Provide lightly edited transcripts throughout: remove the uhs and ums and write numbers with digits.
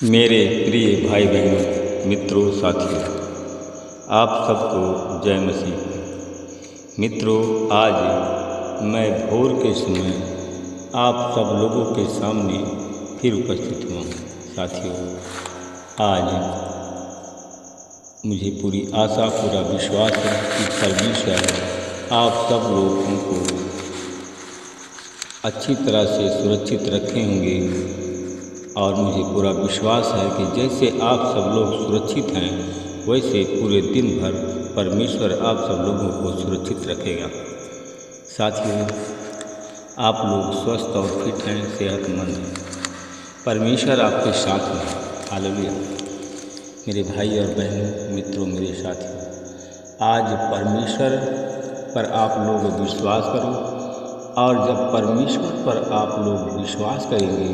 मेरे प्रिय भाई बहनों, मित्रों, साथियों, आप सबको जय मसीह। मित्रों, आज मैं भोर के समय आप सब लोगों के सामने फिर उपस्थित हुआ हूँ। साथियों, आज मुझे पूरी आशा, पूरा विश्वास है कि परमेश्वर आप सब लोगों को अच्छी तरह से सुरक्षित रखे होंगे। और मुझे पूरा विश्वास है कि जैसे आप सब लोग सुरक्षित हैं, वैसे पूरे दिन भर परमेश्वर आप सब लोगों को सुरक्षित रखेगा। साथियों, आप लोग स्वस्थ और फिट हैं, सेहतमंद हैं। परमेश्वर आपके साथ में है। हालेलुया। मेरे भाई और बहनों, मित्रों, मेरे साथियों, आज परमेश्वर पर आप लोग विश्वास करो। और जब परमेश्वर पर आप लोग विश्वास करेंगे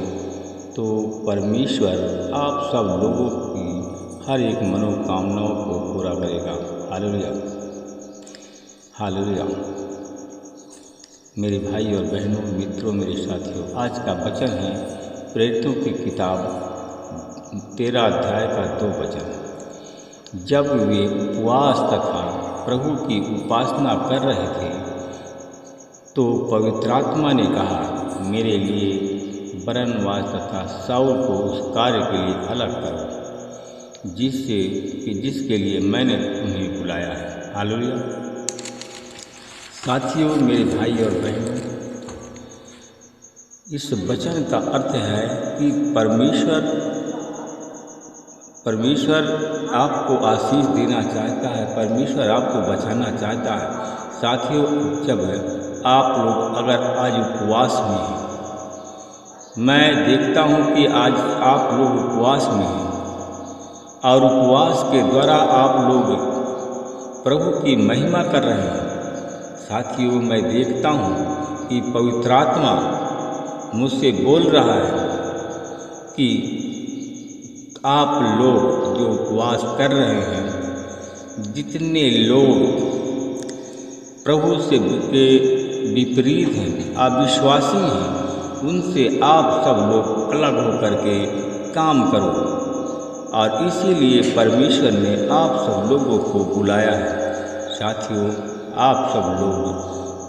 तो परमेश्वर आप सब लोगों की हर एक मनोकामनाओं को पूरा करेगा। Hallelujah, hallelujah. मेरे भाई और बहनों, मित्रों, मेरे साथियों, आज का वचन है प्रेरितों की किताब 13 अध्याय का 2 वचन। जब वे उपवास तथा प्रभु की उपासना कर रहे थे तो पवित्र आत्मा ने कहा, मेरे लिए बरनबास तथा शाऊल को उस कार्य के लिए अलग करो जिसके लिए मैंने उन्हें बुलाया है। हालेलुया। साथियों, मेरे भाई और बहनों, इस वचन का अर्थ है कि परमेश्वर आपको आशीष देना चाहता है, परमेश्वर आपको बचाना चाहता है। साथियों, जब आप लोग अगर आज उपवास में हैं, मैं देखता हूँ कि आज आप लोग उपवास में हैं और उपवास के द्वारा आप लोग प्रभु की महिमा कर रहे हैं। साथियों, मैं देखता हूँ कि पवित्र आत्मा मुझसे बोल रहा है कि आप लोग जो उपवास कर रहे हैं, जितने लोग प्रभु से विपरीत हैं, अविश्वासी हैं, उनसे आप सब लोग अलग होकर के काम करो। और इसीलिए परमेश्वर ने आप सब लोगों को बुलाया है। साथियों, आप सब लोग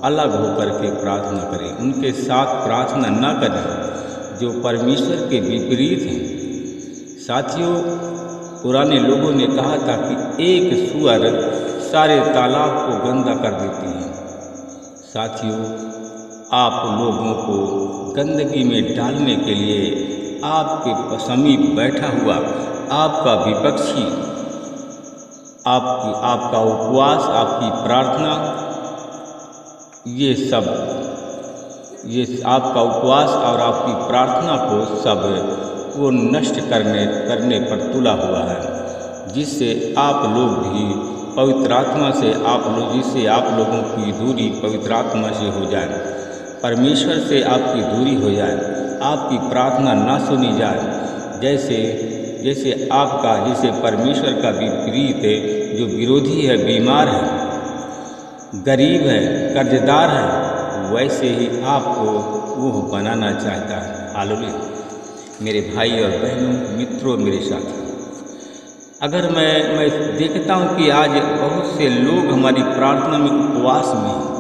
अलग होकर के प्रार्थना करें, उनके साथ प्रार्थना न करें जो परमेश्वर के विपरीत हैं। साथियों, पुराने लोगों ने कहा था कि एक सूअर सारे तालाब को गंदा कर देती है। साथियों, आप लोगों को गंदगी में डालने के लिए आपके समीप बैठा हुआ आपका विपक्षी, आपका उपवास, आपकी प्रार्थना, ये आपका उपवास और आपकी प्रार्थना को सब वो नष्ट करने पर तुला हुआ है, जिससे आप लोग भी पवित्र आत्मा से जिससे आप लोगों की दूरी पवित्र आत्मा से हो जाए, परमेश्वर से आपकी दूरी हो जाए, आपकी प्रार्थना ना सुनी जाए। जैसे परमेश्वर का विपरीत है, जो विरोधी है, बीमार है, गरीब है, कर्जदार है, वैसे ही आपको वो बनाना चाहता है। हालेलुया। मेरे भाई और बहनों, मित्रों, मेरे साथियों, अगर मैं देखता हूँ कि आज बहुत से लोग हमारी प्रार्थना में उपवास में,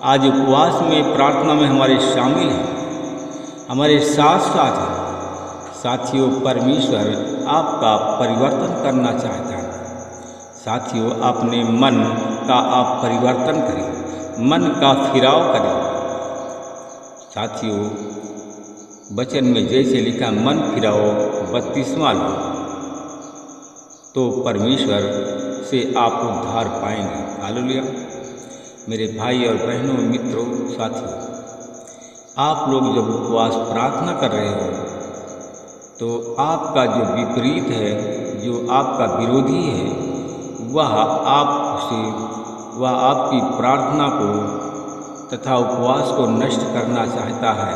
आज उपवास में, प्रार्थना में हमारे शामिल हैं, हमारे साथ साथ हैं। साथियों, परमेश्वर आपका परिवर्तन करना चाहता है। साथियों, अपने मन का आप परिवर्तन करें, मन का फिराव करें। साथियों, वचन में जैसे लिखा, मन फिराओ 32वां लो, तो परमेश्वर से आप उद्धार पाएंगे। हालेलुया। मेरे भाई और बहनों, मित्रों, साथियों, आप लोग जब उपवास प्रार्थना कर रहे हो तो आपका जो विपरीत है, जो आपका विरोधी है, वह आपकी प्रार्थना को तथा उपवास को नष्ट करना चाहता है।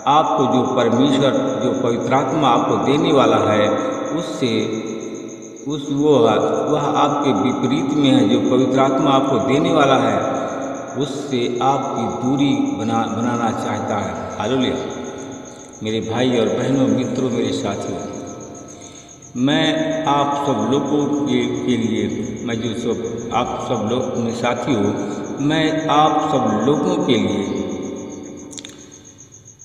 आपको जो परमेश्वर, जो पवित्र आत्मा आपको देने वाला है, वह आपके विपरीत में है। जो पवित्र आत्मा आपको देने वाला है, उससे आपकी दूरी बनाना चाहता है। हालेलुया। मेरे भाई और बहनों, मित्रों, मेरे साथियों, मैं आप सब लोगों के लिए, मैं जो सब आप सब लोग में साथी हो, मैं आप सब लोगों के लिए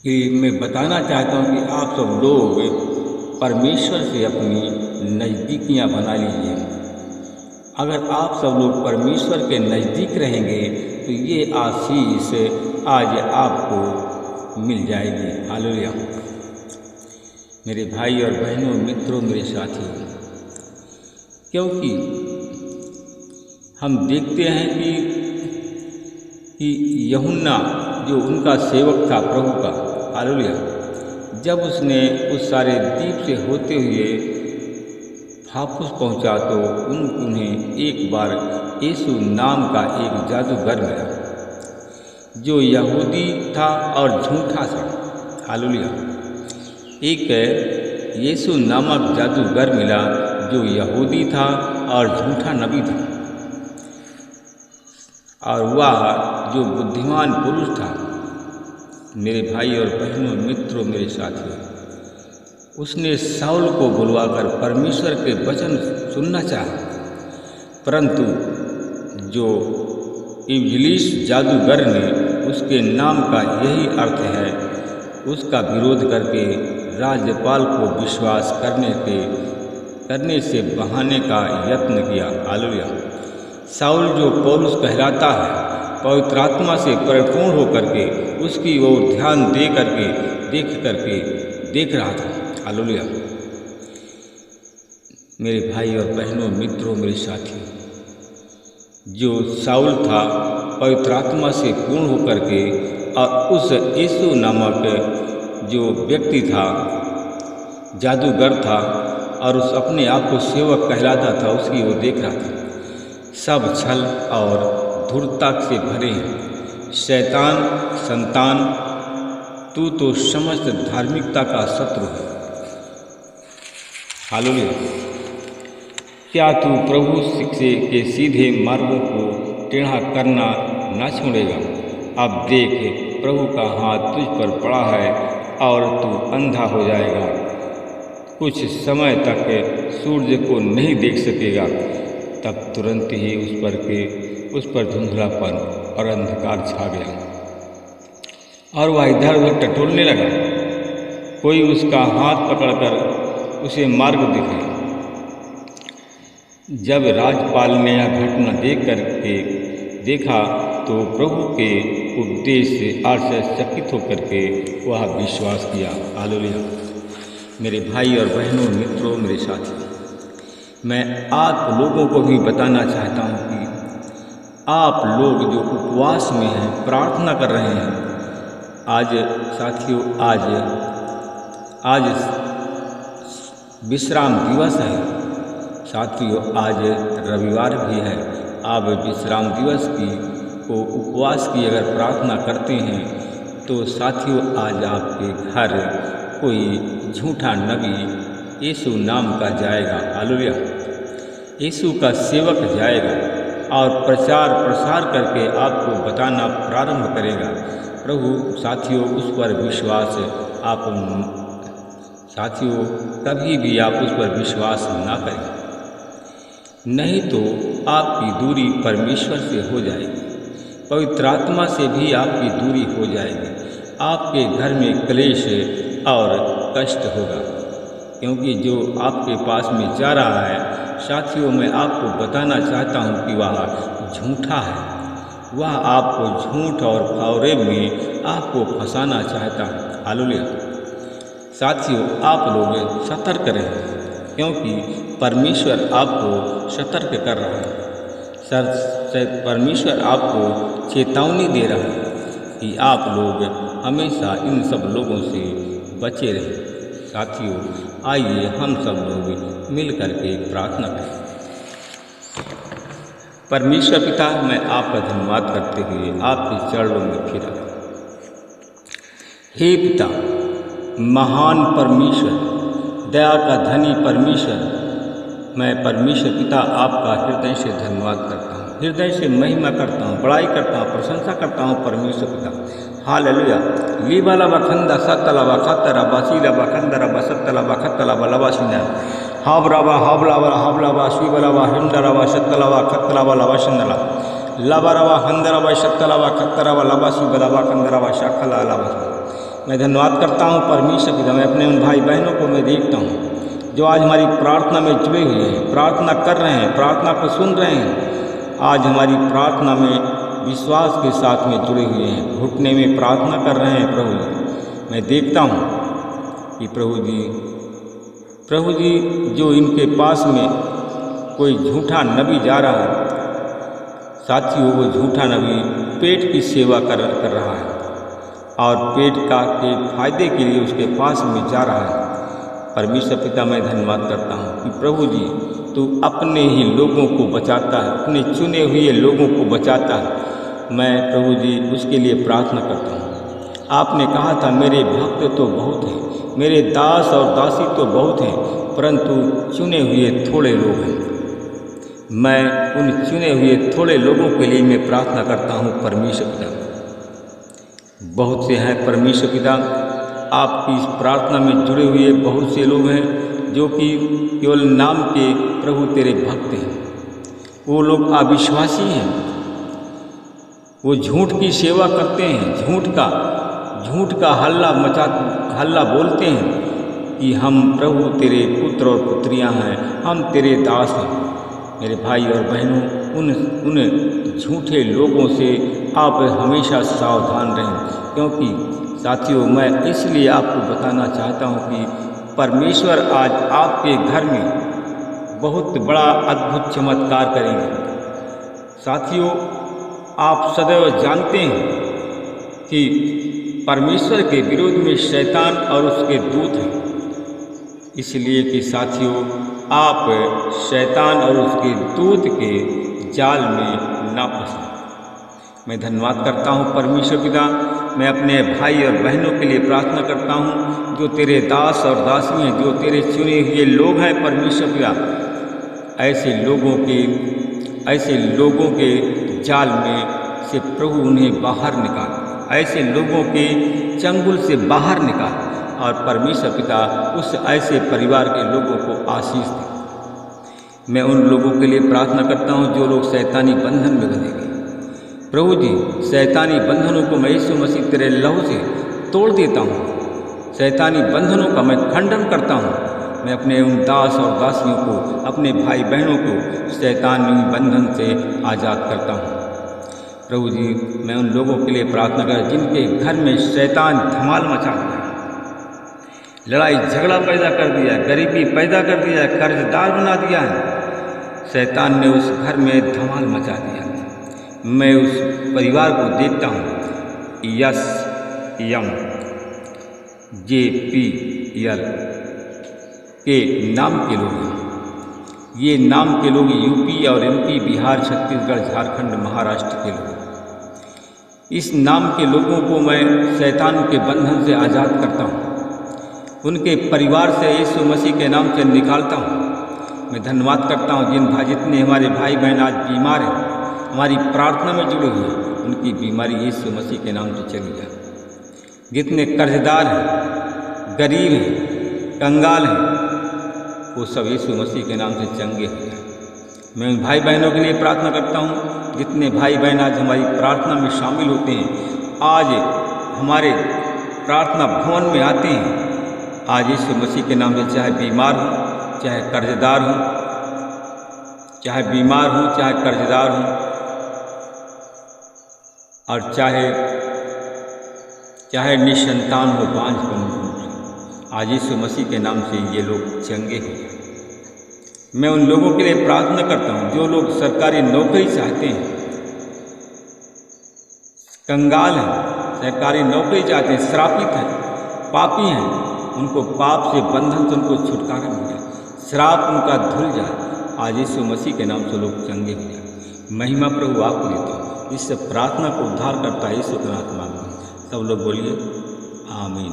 कि मैं बताना चाहता हूँ कि आप सब लोग परमेश्वर से अपनी नज़दीकियाँ बना लीजिए। अगर आप सब लोग परमेश्वर के नज़दीक रहेंगे तो ये आशीष आज आपको मिल जाएगी। हालेलुया। मेरे भाई और बहनों, मित्रों, मेरे साथियों, क्योंकि हम देखते हैं कि यूहन्ना जो उनका सेवक था प्रभु का, हालेलुया, जब उसने उस सारे द्वीप से होते हुए पाफुस पहुंचा तो उन्हें एक बार यीशु नाम का एक जादूगर मिला जो यहूदी था और झूठा था। हालेलुया। एक यीशु नामक जादूगर मिला जो यहूदी था और झूठा नबी था, और वह जो बुद्धिमान पुरुष था। मेरे भाई और बहनों, मित्रों, मेरे साथियों, उसने शाऊल को बुलवाकर परमेश्वर के वचन सुनना चाहा, परंतु जो इब्लीस जादूगर ने, उसके नाम का यही अर्थ है, उसका विरोध करके राज्यपाल को विश्वास करने से बहाने का यत्न किया। हालेलुया। शाऊल जो पौलुस कहलाता है, पवित्र आत्मा से परिपूर्ण होकर के उसकी ओर ध्यान देख रहा था। हालेलुया। मेरे भाई और बहनों, मित्रों, मेरे साथियों, जो शाऊल था पवित्र आत्मा से पूर्ण होकर के और उस यीशु नामक जो व्यक्ति था, जादूगर था, और उस अपने आप को सेवक कहलाता था, उसकी ओर देख रहा था। सब छल और धूर्तता से भरे हैं। शैतान संतान, तू तो समस्त धार्मिकता का शत्रु है। हालेलुया। क्या तू प्रभु शिक्षे के सीधे मार्गों को टेढ़ा करना न छोड़ेगा? अब देख, प्रभु का हाथ तुझ पर पड़ा है और तू अंधा हो जाएगा। कुछ समय तक सूर्य को नहीं देख सकेगा। तब तुरंत ही उस पर धुंधलापन और अंधकार छा गया और वह इधर उधर टटोलने लगा। कोई उसका हाथ पकड़कर उसे मार्ग दिखाया। जब राजपाल ने यह घटना देखा तो प्रभु के उपदेश से आश्चर्यचकित होकर के वह विश्वास किया। हालेलुया। मेरे भाई और बहनों, मित्रों, मेरे साथियों, मैं आप लोगों को भी बताना चाहता हूँ कि आप लोग जो उपवास में हैं, प्रार्थना कर रहे हैं, आज साथियों, आज विश्राम दिवस है। साथियों, आज रविवार भी है। आप विश्राम दिवस को उपवास की अगर प्रार्थना करते हैं तो साथियों, आज आपके घर कोई झूठा नबी यीशु नाम का जाएगा। हालेलुया। यीशु का सेवक जाएगा और प्रचार प्रसार करके आपको बताना प्रारंभ करेगा। प्रभु साथियों, उस पर विश्वास साथियों, कभी भी आप उस पर विश्वास ना करें, नहीं तो आपकी दूरी परमेश्वर से हो जाएगी। पवित्र आत्मा से भी आपकी दूरी हो जाएगी। आपके घर में क्लेश और कष्ट होगा, क्योंकि जो आपके पास में जा रहा है, साथियों, मैं आपको बताना चाहता हूँ कि वह झूठा है। वह आपको झूठ और फावरे में आपको फंसाना चाहता है। हालेलुया। साथियों, आप लोग सतर्क रहें, क्योंकि परमेश्वर आपको सतर्क कर रहा है। परमेश्वर आपको चेतावनी दे रहा है कि आप लोग हमेशा इन सब लोगों से बचे रहें। साथियों, आइए हम सब लोग मिल करके प्रार्थना करें। परमेश्वर पिता, मैं आपका धन्यवाद करते हुए आपके चरणों में फिर आया। हे पिता, महान परमेश्वर, दया का धनी परमेश्वर, मैं परमेश्वर पिता आपका हृदय से धन्यवाद करता हूँ, हृदय से महिमा करता हूँ, बड़ाई करता हूँ, प्रशंसा करता हूँ परमेश्वर पिता। हालेलुया। लीबाला बखंदा सतला बखतरा बसीला बखंदरा बसतला बखतला बलवासिना हाबरावा हाबलावा हाबलावा स्वीबलावा हिमडरावा शक्तलावा खत्तलावा लवा शंदला लाबारावा हंदरावा शक्तलावा खत्तरावा लवा स्वीबलावा कंदरावा शाखला लावा। मैं धन्यवाद करता हूँ परमेश्वर पिता। मैं अपने उन भाई बहनों को मैं देखता हूँ जो आज हमारी प्रार्थना में जुड़े हुए हैं, प्रार्थना कर रहे हैं, प्रार्थना को सुन रहे हैं। आज हमारी प्रार्थना में विश्वास के साथ में जुड़े हुए हैं, घुटने में प्रार्थना कर रहे हैं। प्रभु जी मैं देखता हूँ कि प्रभु जी जो इनके पास में कोई झूठा नबी जा रहा है, साथियों वो झूठा नबी पेट की सेवा कर रहा है और पेट के फायदे के लिए उसके पास में जा रहा है। परमेश्वर पिता मैं धन्यवाद करता हूँ कि प्रभु जी तू अपने ही लोगों को बचाता है, अपने चुने हुए लोगों को बचाता है। मैं प्रभु जी उसके लिए प्रार्थना करता हूँ। आपने कहा था मेरे भक्त तो बहुत हैं, मेरे दास और दासी तो बहुत हैं, परंतु चुने हुए थोड़े लोग हैं। मैं उन चुने हुए थोड़े लोगों के लिए मैं प्रार्थना करता हूँ परमेश्वर पिता। बहुत से हैं परमेश्वर पिता, आपकी इस प्रार्थना में जुड़े हुए बहुत से लोग हैं जो कि केवल नाम के प्रभु तेरे भक्त हैं। वो लोग अविश्वासी हैं, वो झूठ की सेवा करते हैं, झूठ का हल्ला बोलते हैं कि हम प्रभु तेरे पुत्र और पुत्रियां हैं, हम तेरे दास हैं। मेरे भाई और बहनों, उन झूठे लोगों से आप हमेशा सावधान रहें, क्योंकि साथियों मैं इसलिए आपको बताना चाहता हूँ कि परमेश्वर आज आपके घर में बहुत बड़ा अद्भुत चमत्कार करेंगे। साथियों आप सदैव जानते हैं कि परमेश्वर के विरोध में शैतान और उसके दूत हैं, इसलिए कि साथियों आप शैतान और उसके दूत के जाल में ना फंसें। मैं धन्यवाद करता हूँ परमेश्वर पिता। मैं अपने भाई और बहनों के लिए प्रार्थना करता हूँ जो तेरे दास और दासी हैं, जो तेरे चुने हुए लोग हैं परमेश्वर पिता। ऐसे लोगों के जाल में से प्रभु उन्हें बाहर निकाल, ऐसे लोगों के चंगुल से बाहर निकाल और परमेश्वर पिता उस ऐसे परिवार के लोगों को आशीष दे। मैं उन लोगों के लिए प्रार्थना करता हूँ जो लोग शैतानी बंधन में बंधे गए। प्रभु जी शैतानी बंधनों को मैं यीशु मसीह तेरे लहू से तोड़ देता हूँ। शैतानी बंधनों का मैं खंडन करता हूँ। मैं अपने उन दास और दासियों को, अपने भाई बहनों को शैतानी बंधन से आज़ाद करता हूँ। प्रभु जी मैं उन लोगों के लिए प्रार्थना कर जिनके घर में शैतान धमाल मचा दिया, लड़ाई झगड़ा पैदा कर दिया, गरीबी पैदा कर दिया, कर्जदार बना दिया है। शैतान ने उस घर में धमाल मचा दिया। मैं उस परिवार को देखता हूँ, SMJPL के नाम के लोग हैं। ये नाम के लोग यूपी और MP, बिहार, छत्तीसगढ़, झारखंड, महाराष्ट्र के लोग। इस नाम के लोगों को मैं शैतान के बंधन से आज़ाद करता हूँ, उनके परिवार से यीशु मसीह के नाम से निकालता हूँ। मैं धन्यवाद करता हूँ जितने हमारे भाई बहन आज बीमार हैं, हमारी प्रार्थना में जुड़े हुए हैं, उनकी बीमारी यीशु मसीह के नाम से चली जाए। जितने कर्जदार हैं, गरीब हैं, कंगाल हैं, वो सब यीशु मसीह के नाम से चंगे हो जाए। मैं उन भाई बहनों के लिए प्रार्थना करता हूँ जितने भाई बहन आज हमारी प्रार्थना में शामिल होते हैं, आज हमारे प्रार्थना भवन में आते हैं। आज यीशु मसीह के नाम से चाहे बीमार हो, चाहे कर्जदार हो, चाहे बीमार हो, चाहे कर्जदार हो, और चाहे निसंतान हो, बांझपन हो, आज यीशु मसीह के नाम से ये लोग चंगे हो जाए। मैं उन लोगों के लिए प्रार्थना करता हूँ जो लोग सरकारी नौकरी चाहते हैं, कंगाल हैं, सरकारी नौकरी चाहते हैं, श्रापित हैं, पापी हैं, उनको पाप से बंधन से उनको छुटकारा मिल जाए, श्राप उनका धुल जाए। आज यीशु मसीह के नाम से लोग चंगे हो जाए। महिमा प्रभु आपको देता हूँ। इस प्रार्थना को उद्धार करता है यीशु के नाम में। सब लोग बोलिए आमीन।